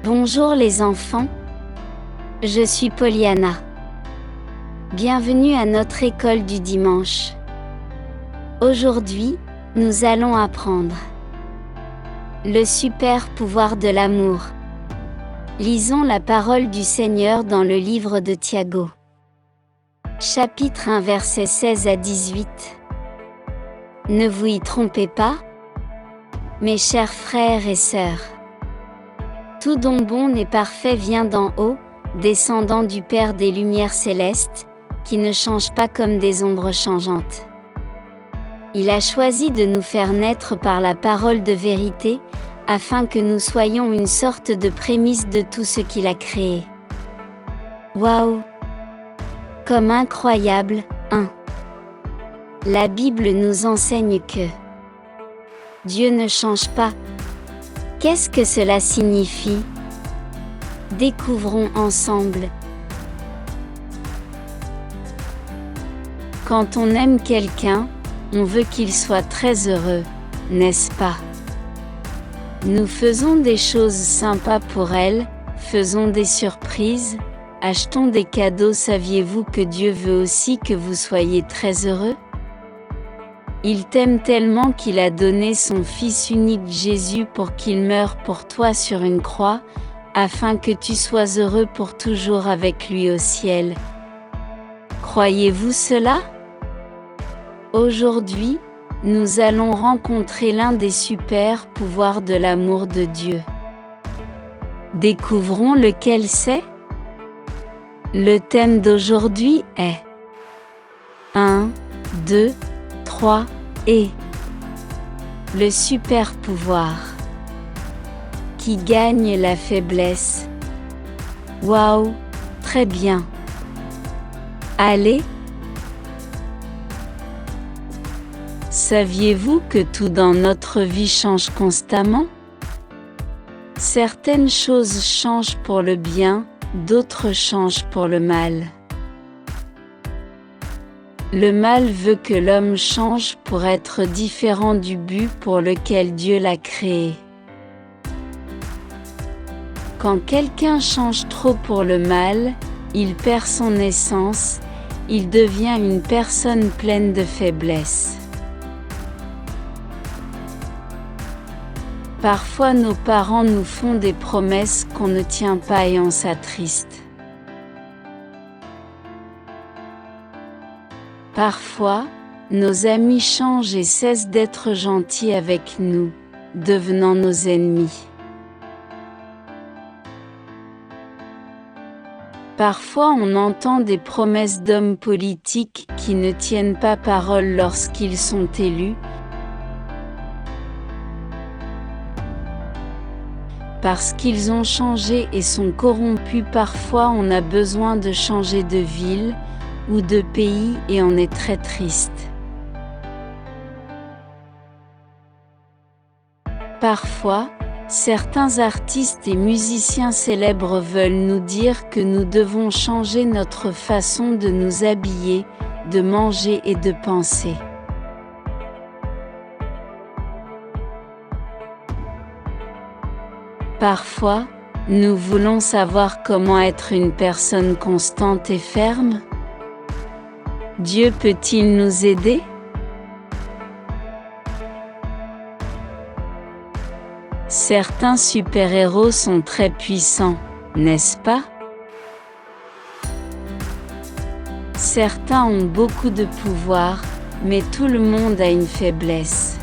Bonjour les enfants, je suis Pollyanna. Bienvenue à notre école du dimanche. Aujourd'hui, nous allons apprendre le super pouvoir de l'amour. Lisons la parole du Seigneur dans le livre de Tiago. Chapitre 1 versets 16 à 18. Ne vous y trompez pas, mes chers frères et sœurs. Tout don bon et parfait vient d'en haut, descendant du Père des lumières célestes, qui ne change pas comme des ombres changeantes. Il a choisi de nous faire naître par la parole de vérité, afin que nous soyons une sorte de prémisse de tout ce qu'il a créé. Waouh! Comme incroyable, hein? La Bible nous enseigne que Dieu ne change pas. Qu'est-ce que cela signifie? Découvrons ensemble. Quand on aime quelqu'un, on veut qu'il soit très heureux, n'est-ce pas? Nous faisons des choses sympas pour elle, faisons des surprises, achetons des cadeaux. Saviez-vous que Dieu veut aussi que vous soyez très heureux? Il t'aime tellement qu'il a donné son Fils unique Jésus pour qu'il meure pour toi sur une croix, afin que tu sois heureux pour toujours avec lui au ciel. Croyez-vous cela? Aujourd'hui, nous allons rencontrer l'un des super pouvoirs de l'amour de Dieu. Découvrons lequel c'est? Le thème d'aujourd'hui est 1, 2, 3 et le super pouvoir qui gagne la faiblesse. Waouh, très bien. Allez. Saviez-vous que tout dans notre vie change constamment? Certaines choses changent pour le bien, d'autres changent pour le mal. Le mal veut que l'homme change pour être différent du but pour lequel Dieu l'a créé. Quand quelqu'un change trop pour le mal, il perd son essence, il devient une personne pleine de faiblesse. Parfois nos parents nous font des promesses qu'on ne tient pas et on s'attriste. Parfois, nos amis changent et cessent d'être gentils avec nous, devenant nos ennemis. Parfois on entend des promesses d'hommes politiques qui ne tiennent pas parole lorsqu'ils sont élus, parce qu'ils ont changé et sont corrompus. Parfois on a besoin de changer de ville ou de pays et on est très triste. Parfois, certains artistes et musiciens célèbres veulent nous dire que nous devons changer notre façon de nous habiller, de manger et de penser. Parfois, nous voulons savoir comment être une personne constante et ferme. Dieu peut-il nous aider? Certains super-héros sont très puissants, n'est-ce pas? Certains ont beaucoup de pouvoir, mais tout le monde a une faiblesse.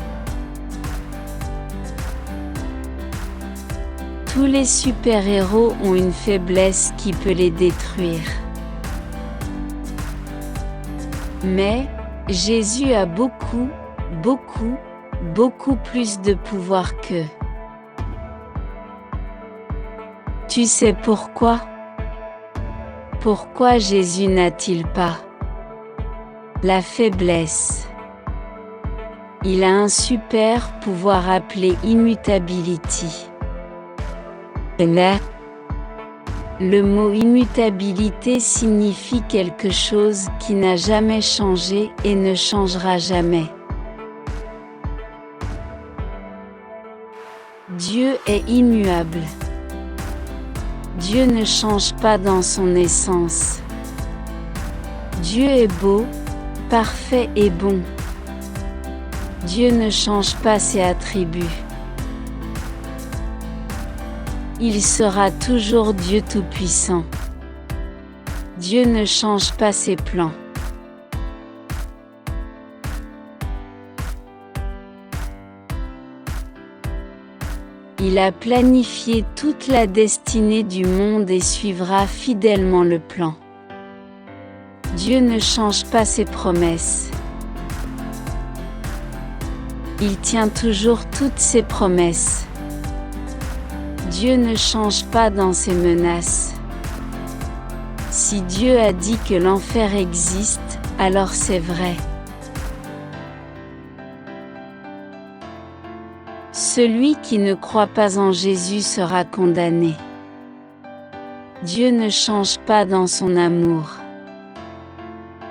Tous les super-héros ont une faiblesse qui peut les détruire. Mais Jésus a beaucoup plus de pouvoir qu'eux. Tu sais pourquoi? Pourquoi Jésus n'a-t-il pas la faiblesse? Il a un super pouvoir appelé Immutability. Le mot immutabilité signifie quelque chose qui n'a jamais changé et ne changera jamais. Dieu est immuable. Dieu ne change pas dans son essence. Dieu est beau, parfait et bon. Dieu ne change pas ses attributs. Il sera toujours Dieu Tout-Puissant. Dieu ne change pas ses plans. Il a planifié toute la destinée du monde et suivra fidèlement le plan. Dieu ne change pas ses promesses. Il tient toujours toutes ses promesses. Dieu ne change pas dans ses menaces. Si Dieu a dit que l'enfer existe, alors c'est vrai. Celui qui ne croit pas en Jésus sera condamné. Dieu ne change pas dans son amour.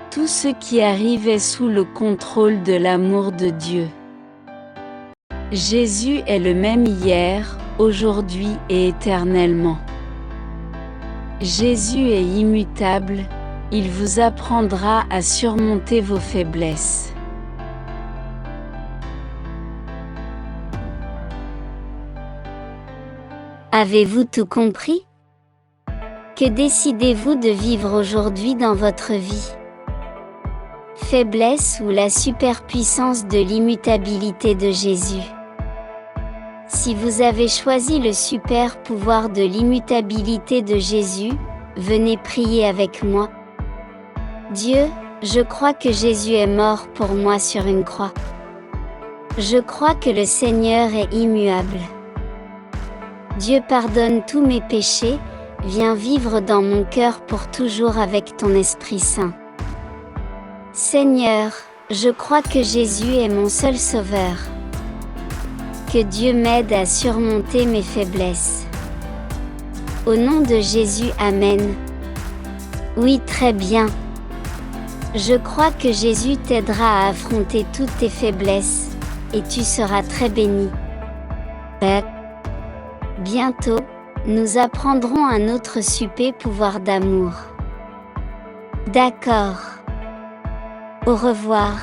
Tout ce qui arrive est sous le contrôle de l'amour de Dieu. Jésus est le même hier, aujourd'hui et éternellement. Jésus est immutable, il vous apprendra à surmonter vos faiblesses. Avez-vous tout compris? Que décidez-vous de vivre aujourd'hui dans votre vie? Faiblesse ou la superpuissance de l'immutabilité de Jésus? Si vous avez choisi le super pouvoir de l'immutabilité de Jésus, venez prier avec moi. Dieu, je crois que Jésus est mort pour moi sur une croix. Je crois que le Seigneur est immuable. Dieu pardonne tous mes péchés, viens vivre dans mon cœur pour toujours avec ton Esprit Saint. Seigneur, je crois que Jésus est mon seul sauveur. Que Dieu m'aide à surmonter mes faiblesses. Au nom de Jésus, Amen. Oui, très bien. Je crois que Jésus t'aidera à affronter toutes tes faiblesses, et tu seras très béni. Bientôt, nous apprendrons un autre super pouvoir d'amour. D'accord. Au revoir.